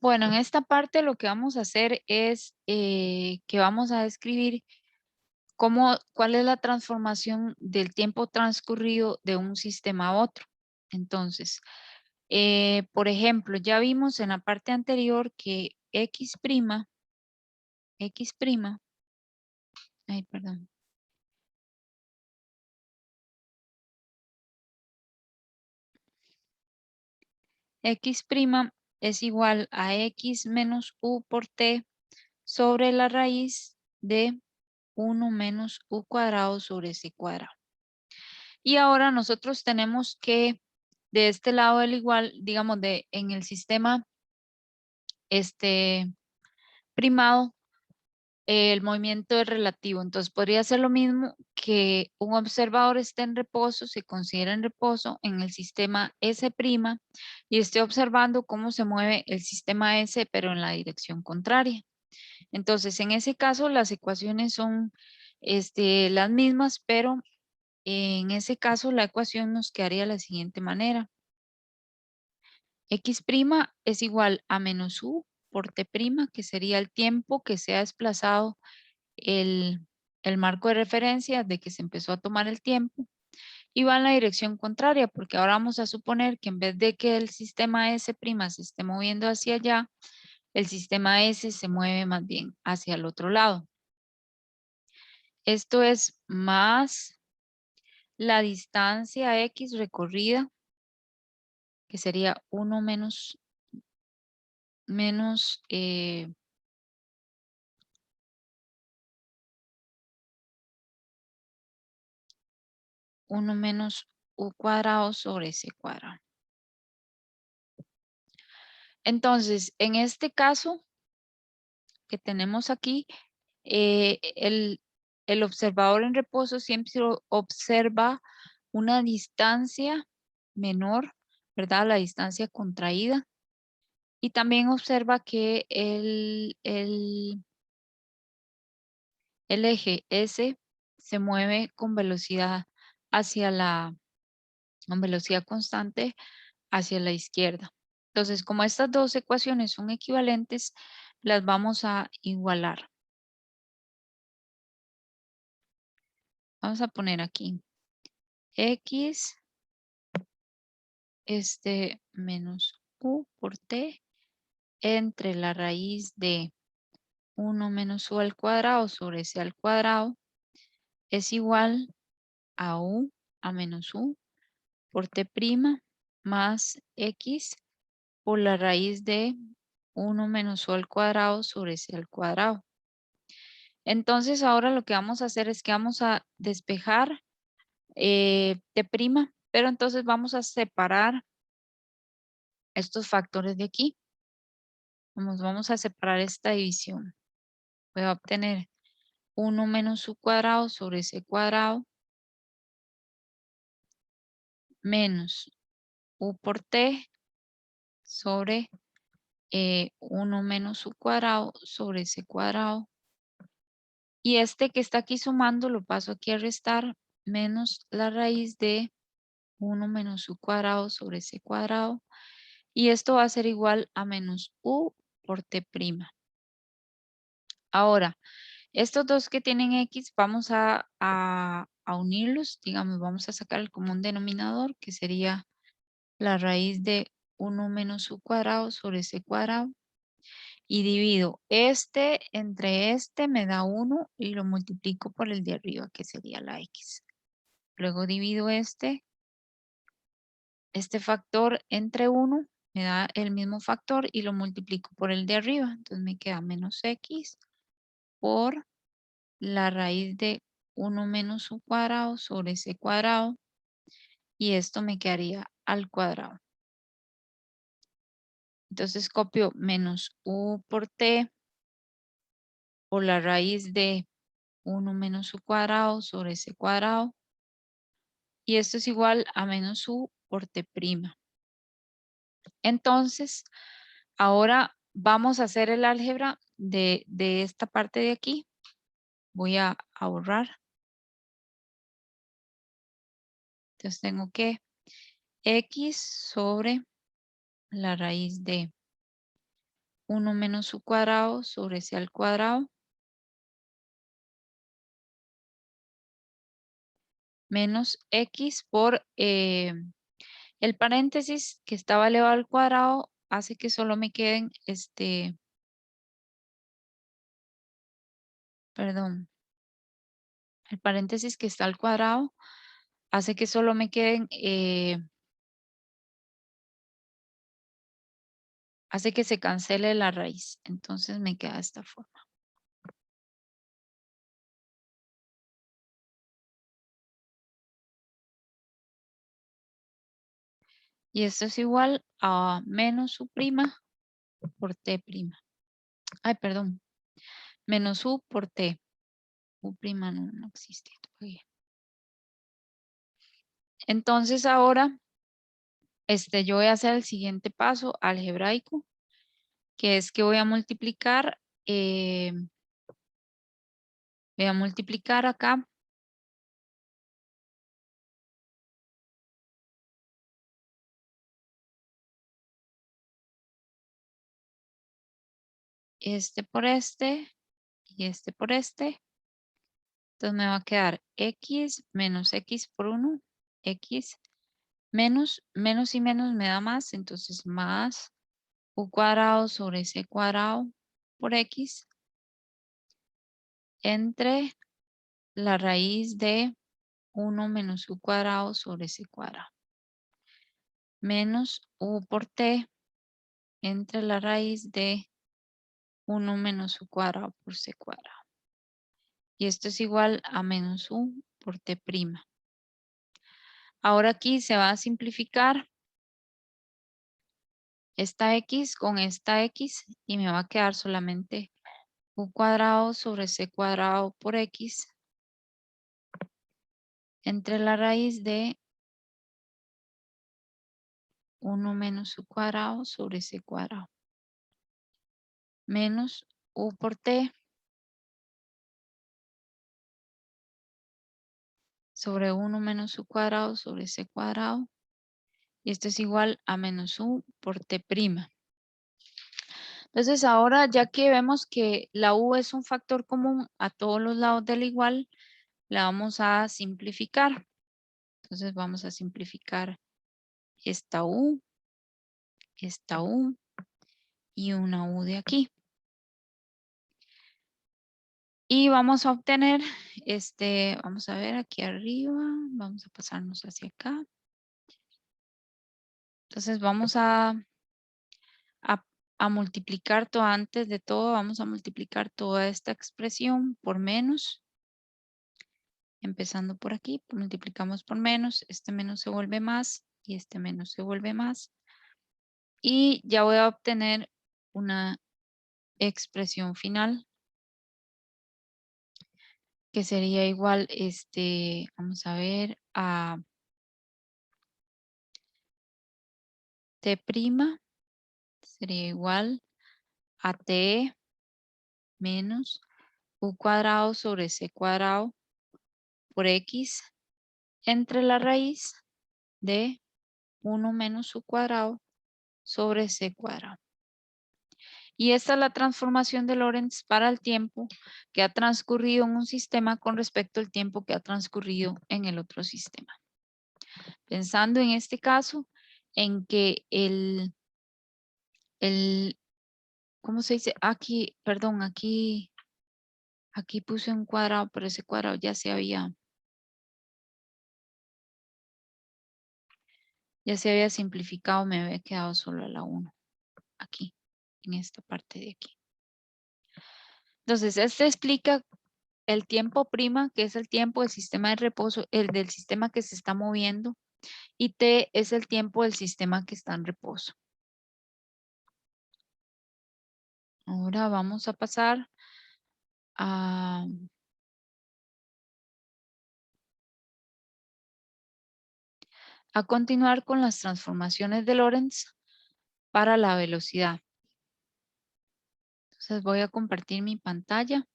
Bueno, en esta parte lo que vamos a hacer es que vamos a describir cuál es la transformación del tiempo transcurrido de un sistema a otro. Entonces, por ejemplo, ya vimos en la parte anterior que ay, perdón, X' es igual a X menos U por T sobre la raíz de 1 menos U cuadrado sobre C cuadrado. Y ahora nosotros tenemos que de este lado del igual, digamos, en el sistema primado, el movimiento es relativo. Entonces podría ser lo mismo que un observador esté en reposo, se considera en reposo en el sistema S' y esté observando cómo se mueve el sistema S, pero en la dirección contraria. Entonces, en ese caso, las ecuaciones son las mismas, pero en ese caso la ecuación nos quedaría de la siguiente manera. X' es igual a menos U por T', que sería el tiempo que se ha desplazado el, el marco de referencia de que se empezó a tomar el tiempo, y va en la dirección contraria, porque ahora vamos a suponer que en vez de que el sistema S' se esté moviendo hacia allá, el sistema S se mueve más bien hacia el otro lado. Esto es más la distancia X recorrida, que sería 1 menos 1 menos U cuadrado sobre C cuadrado. Entonces, en este caso que tenemos aquí, el observador en reposo siempre observa una distancia menor, ¿verdad? La distancia contraída. Y también observa que el eje S se mueve con velocidad con velocidad constante hacia la izquierda. Entonces, como estas dos ecuaciones son equivalentes, las vamos a igualar. Vamos a poner aquí X menos U por T entre la raíz de 1 menos U al cuadrado sobre C al cuadrado es igual a U a menos U por T' más X por la raíz de 1 menos U al cuadrado sobre C al cuadrado. Entonces ahora lo que vamos a hacer es que vamos a despejar T', pero entonces vamos a separar estos factores de aquí. Vamos a separar esta división. Voy a obtener 1 menos U cuadrado sobre C cuadrado menos U por T sobre 1 menos U cuadrado sobre C cuadrado. Y este que está aquí sumando lo paso aquí a restar menos la raíz de 1 menos U cuadrado sobre C cuadrado. Y esto va a ser igual a menos U por T'. Ahora, estos dos que tienen X vamos a unirlos, digamos, vamos a sacar el común denominador, que sería la raíz de 1 menos U cuadrado sobre C cuadrado. Y divido este entre este, me da 1 y lo multiplico por el de arriba, que sería la X. Luego divido este factor entre 1, me da el mismo factor y lo multiplico por el de arriba. Entonces me queda menos X por la raíz de 1 menos U cuadrado sobre C cuadrado. Y esto me quedaría al cuadrado. Entonces copio menos U por T por la raíz de 1 menos U cuadrado sobre C cuadrado. Y esto es igual a menos U por T'. Entonces, ahora vamos a hacer el álgebra de esta parte de aquí. Voy a borrar. Entonces tengo que X sobre la raíz de 1 menos u cuadrado sobre c al cuadrado menos x por el paréntesis que estaba elevado al cuadrado hace que solo me queden perdón, el paréntesis que está al cuadrado hace que solo me queden, hace que se cancele la raíz. Entonces me queda de esta forma. Y esto es igual a menos u prima por t prima. Ay, perdón. Menos u por t. U prima no existe. Entonces ahora yo voy a hacer el siguiente paso algebraico, que es que voy a multiplicar acá este por este y este por este. Entonces me va a quedar x menos x por 1, x menos y menos me da más, entonces más u cuadrado sobre c cuadrado por x entre la raíz de 1 menos u cuadrado sobre c cuadrado menos u por t entre la raíz de 1 menos u cuadrado por c cuadrado. Y esto es igual a menos u por t prima. Ahora aquí se va a simplificar esta x con esta x y me va a quedar solamente u cuadrado sobre c cuadrado por x entre la raíz de 1 menos u cuadrado sobre c cuadrado menos u por t sobre 1 menos u cuadrado sobre c cuadrado. Y esto es igual a menos u por t prima. Entonces ahora ya que vemos que la u es un factor común a todos los lados del igual, la vamos a simplificar. Entonces vamos a simplificar esta u y una u de aquí. Y vamos a obtener, vamos a ver aquí arriba, vamos a pasarnos hacia acá. Entonces vamos a multiplicar todo, antes de todo, vamos a multiplicar toda esta expresión por menos. Empezando por aquí, multiplicamos por menos, este menos se vuelve más y este menos se vuelve más. Y ya voy a obtener una expresión final que sería igual, vamos a ver, a t' sería igual a t menos u cuadrado sobre c cuadrado por x entre la raíz de 1 menos u cuadrado sobre c cuadrado. Y esta es la transformación de Lorentz para el tiempo que ha transcurrido en un sistema con respecto al tiempo que ha transcurrido en el otro sistema. Pensando en este caso en que ¿cómo se dice? Aquí, perdón, aquí puse un cuadrado, pero ese cuadrado ya se había simplificado, me había quedado solo a la 1, aquí, en esta parte de aquí. Entonces, este explica el tiempo prima, que es el tiempo del sistema de reposo, el del sistema que se está moviendo, y t es el tiempo del sistema que está en reposo. Ahora vamos a pasar a continuar con las transformaciones de Lorentz para la velocidad. Entonces voy a compartir mi pantalla.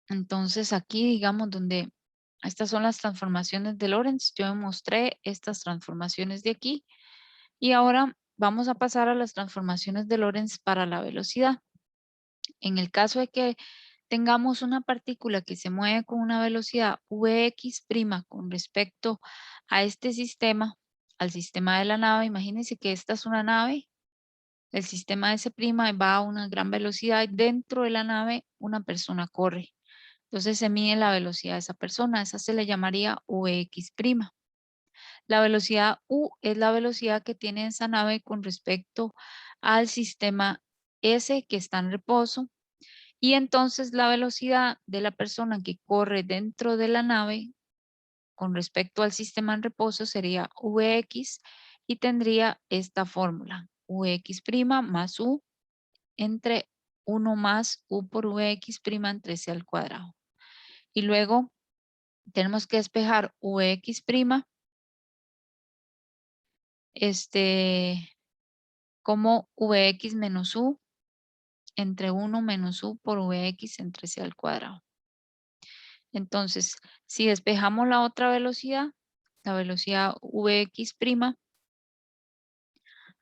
Entonces aquí, digamos, donde Estas son las transformaciones de Lorentz. Yo mostré estas transformaciones de aquí. Y ahora vamos a pasar a las transformaciones de Lorentz para la velocidad. En el caso de que tengamos una partícula que se mueve con una velocidad Vx' con respecto a este sistema, al sistema de la nave, imagínense que esta es una nave, el sistema S' va a una gran velocidad y dentro de la nave una persona corre. Entonces se mide la velocidad de esa persona, esa se le llamaría Vx'. La velocidad U es la velocidad que tiene esa nave con respecto al sistema S que está en reposo. Y entonces la velocidad de la persona que corre dentro de la nave con respecto al sistema en reposo sería Vx y tendría esta fórmula. Vx' más U entre 1 más U por Vx' entre C al cuadrado. Y luego tenemos que despejar Vx' como Vx menos U entre 1 menos U por Vx entre C al cuadrado. Entonces, si despejamos la otra velocidad, la velocidad Vx',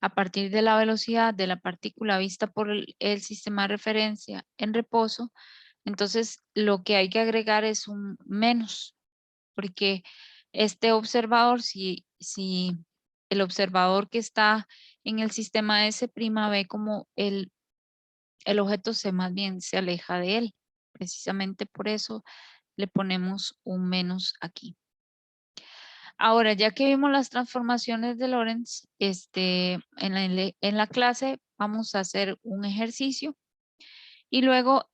a partir de la velocidad de la partícula vista por el sistema de referencia en reposo, entonces lo que hay que agregar es un menos, porque este observador, si el observador que está en el sistema S' ve como el objeto más bien se aleja de él. Precisamente por eso le ponemos un menos aquí. Ahora, ya que vimos las transformaciones de Lorentz, en la clase vamos a hacer un ejercicio y luego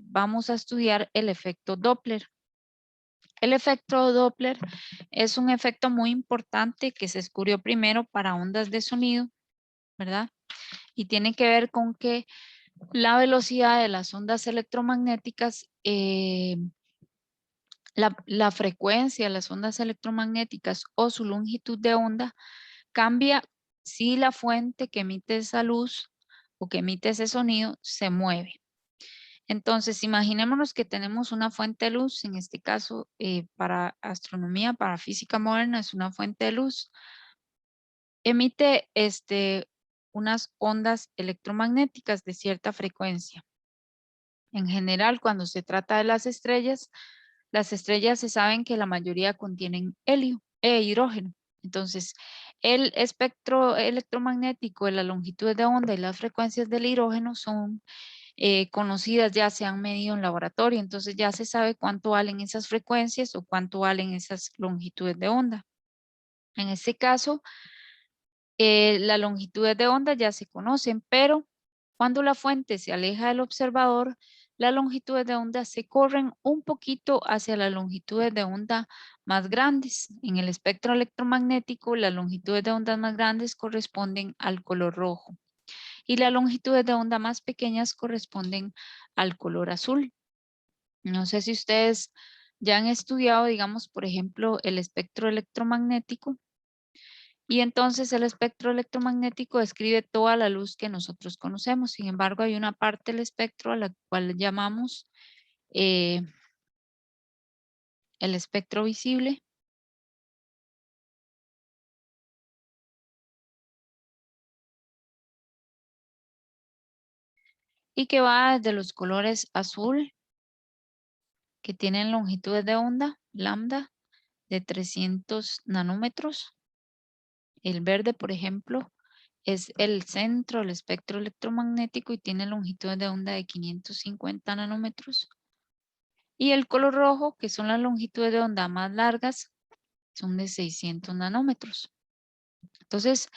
vamos a estudiar el efecto Doppler. El efecto Doppler es un efecto muy importante que se descubrió primero para ondas de sonido, ¿verdad? Y tiene que ver con que la velocidad de las ondas electromagnéticas, la frecuencia de las ondas electromagnéticas o su longitud de onda cambia si la fuente que emite esa luz o que emite ese sonido se mueve. Entonces, imaginémonos que tenemos una fuente de luz, en este caso para astronomía, para física moderna, es una fuente de luz. Emite unas ondas electromagnéticas de cierta frecuencia. En general, cuando se trata de las estrellas se saben que la mayoría contienen hidrógeno. Entonces, el espectro electromagnético de la longitud de onda y las frecuencias del hidrógeno son conocidas, ya se han medido en laboratorio, entonces ya se sabe cuánto valen esas frecuencias o cuánto valen esas longitudes de onda. En este caso, las longitudes de onda ya se conocen, pero cuando la fuente se aleja del observador, las longitudes de onda se corren un poquito hacia las longitudes de onda más grandes. En el espectro electromagnético, las longitudes de ondas más grandes corresponden al color rojo y las longitudes de onda más pequeñas corresponden al color azul. No sé si ustedes ya han estudiado, digamos, por ejemplo, el espectro electromagnético. Y entonces el espectro electromagnético describe toda la luz que nosotros conocemos. Sin embargo, hay una parte del espectro a la cual llamamos eh, el espectro visible. Y que va desde los colores azul, que tienen longitudes de onda, lambda, de 300 nanómetros. El verde, por ejemplo, es el centro del espectro electromagnético y tiene longitudes de onda de 550 nanómetros. Y el color rojo, que son las longitudes de onda más largas, son de 600 nanómetros. Entonces,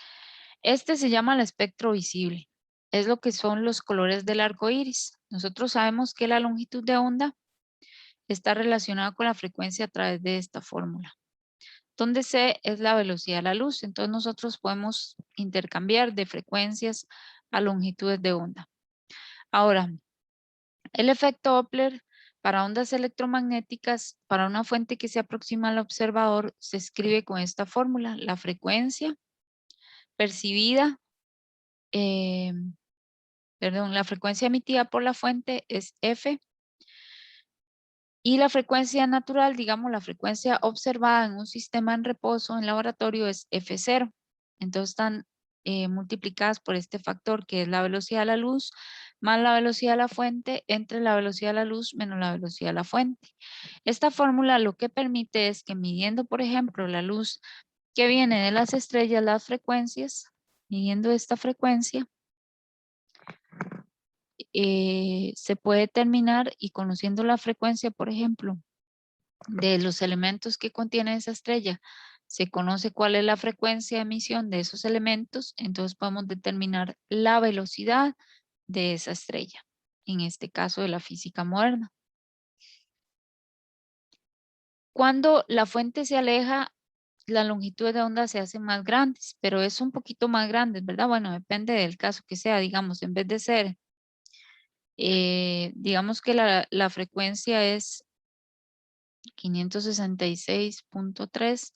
este se llama el espectro visible. Es lo que son los colores del arco iris. Nosotros sabemos que la longitud de onda está relacionada con la frecuencia a través de esta fórmula, donde C es la velocidad de la luz. Entonces, nosotros podemos intercambiar de frecuencias a longitudes de onda. Ahora, el efecto Doppler para ondas electromagnéticas, para una fuente que se aproxima al observador, se escribe con esta fórmula. La frecuencia percibida, la frecuencia emitida por la fuente es F Y la frecuencia natural, digamos, la frecuencia observada en un sistema en reposo en laboratorio es F0. Entonces están multiplicadas por este factor que es la velocidad de la luz más la velocidad de la fuente entre la velocidad de la luz menos la velocidad de la fuente. Esta fórmula lo que permite es que midiendo, por ejemplo, la luz que viene de las estrellas, las frecuencias, midiendo esta frecuencia, se puede determinar y conociendo la frecuencia, por ejemplo, de los elementos que contiene esa estrella, se conoce cuál es la frecuencia de emisión de esos elementos, entonces podemos determinar la velocidad de esa estrella, en este caso de la física moderna. Cuando la fuente se aleja, las longitudes de onda se hacen más grandes, pero es un poquito más grandes, ¿verdad? Bueno, depende del caso que sea, digamos, en vez de ser, digamos que la frecuencia es 566.3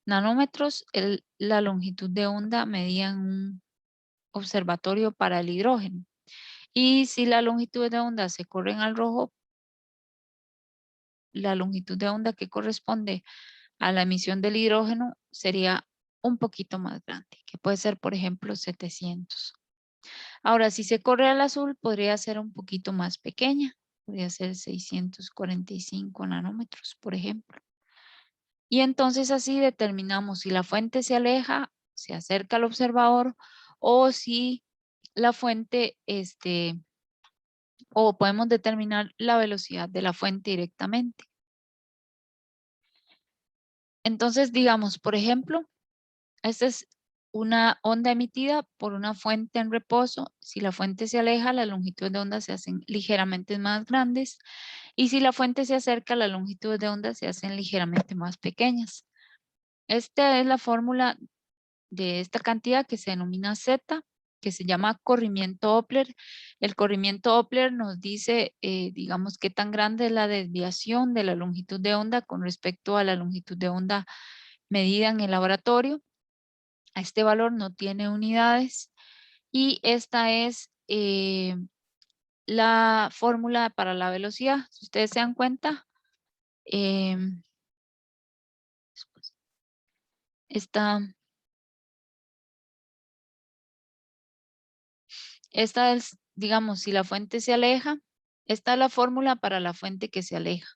nanómetros, la longitud de onda medida en un observatorio para el hidrógeno. Y si la longitud de onda se corren al rojo, la longitud de onda que corresponde a la emisión del hidrógeno sería un poquito más grande, que puede ser, por ejemplo, 700. Ahora, si se corre al azul, podría ser un poquito más pequeña, podría ser 645 nanómetros, por ejemplo. Y entonces así determinamos si la fuente se aleja, se acerca al observador, o si la fuente, o podemos determinar la velocidad de la fuente directamente. Entonces, digamos, por ejemplo, esta es una onda emitida por una fuente en reposo. Si la fuente se aleja, las longitudes de onda se hacen ligeramente más grandes. Y si la fuente se acerca, las longitudes de onda se hacen ligeramente más pequeñas. Esta es la fórmula de esta cantidad que se denomina Z, que se llama corrimiento Doppler. El corrimiento Doppler nos dice, digamos, qué tan grande es la desviación de la longitud de onda con respecto a la longitud de onda medida en el laboratorio. Este valor no tiene unidades y esta es la fórmula para la velocidad. Si ustedes se dan cuenta, esta es, digamos, si la fuente se aleja, esta es la fórmula para la fuente que se aleja.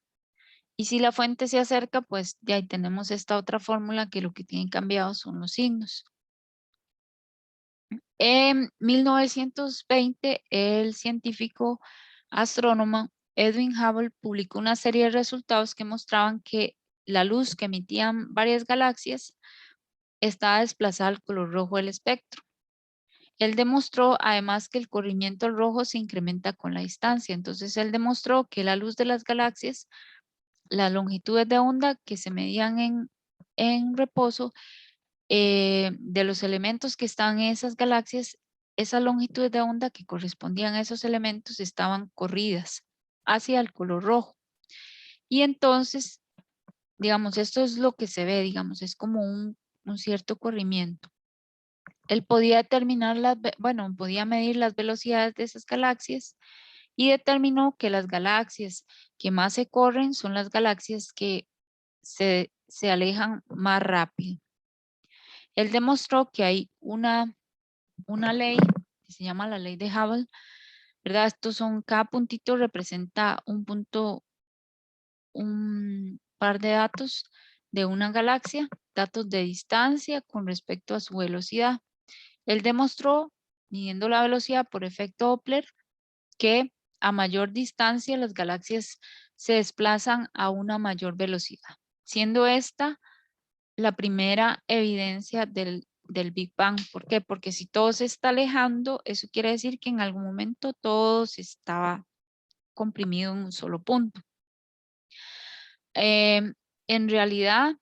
Y si la fuente se acerca, pues ya ahí tenemos esta otra fórmula que lo que tienen cambiado son los signos. En 1920, el científico astrónomo Edwin Hubble publicó una serie de resultados que mostraban que la luz que emitían varias galaxias estaba desplazada al color rojo del espectro. Él demostró además que el corrimiento al rojo se incrementa con la distancia. Entonces él demostró que la luz de las galaxias, las longitudes de onda que se medían en reposo, de los elementos que están en esas galaxias, esas longitudes de onda que correspondían a esos elementos estaban corridas hacia el color rojo. Y entonces, digamos, esto es lo que se ve, digamos, es como un cierto corrimiento. Él podía determinar podía medir las velocidades de esas galaxias y determinó que las galaxias que más se corren son las galaxias que se alejan más rápido. Él demostró que hay una ley que se llama la ley de Hubble, ¿verdad? Cada puntito representa un punto, un par de datos de una galaxia, datos de distancia con respecto a su velocidad. Él demostró, midiendo la velocidad por efecto Doppler, que a mayor distancia las galaxias se desplazan a una mayor velocidad, siendo esta la primera evidencia del Big Bang. ¿Por qué? Porque si todo se está alejando, eso quiere decir que en algún momento todo se estaba comprimido en un solo punto. En realidad,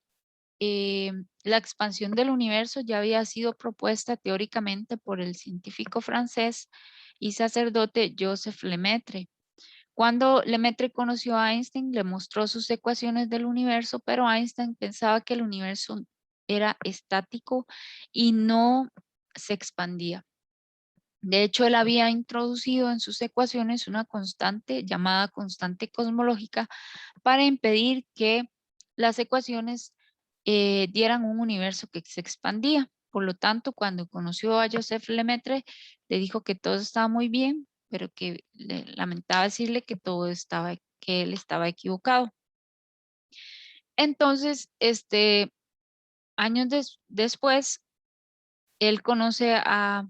la expansión del universo ya había sido propuesta teóricamente por el científico francés y sacerdote Joseph Lemaitre. Cuando Lemaitre conoció a Einstein, le mostró sus ecuaciones del universo, pero Einstein pensaba que el universo era estático y no se expandía. De hecho, él había introducido en sus ecuaciones una constante llamada constante cosmológica para impedir que las ecuaciones dieran un universo que se expandía. Por lo tanto, cuando conoció a Joseph Lemaitre, le dijo que todo estaba muy bien, pero que le lamentaba decirle que que él estaba equivocado. Entonces, años después, él conoce a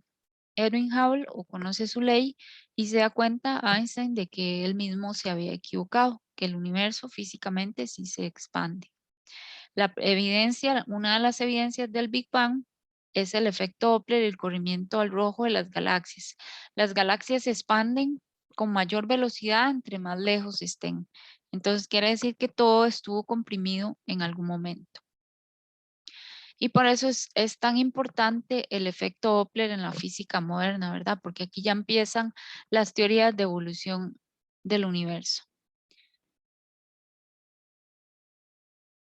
Edwin Hubble o conoce su ley y se da cuenta Einstein de que él mismo se había equivocado, que el universo físicamente sí se expande. Una de las evidencias del Big Bang es el efecto Doppler y el corrimiento al rojo de las galaxias. Las galaxias se expanden con mayor velocidad entre más lejos estén. Entonces quiere decir que todo estuvo comprimido en algún momento. Y por eso es tan importante el efecto Doppler en la física moderna, ¿verdad? Porque aquí ya empiezan las teorías de evolución del universo.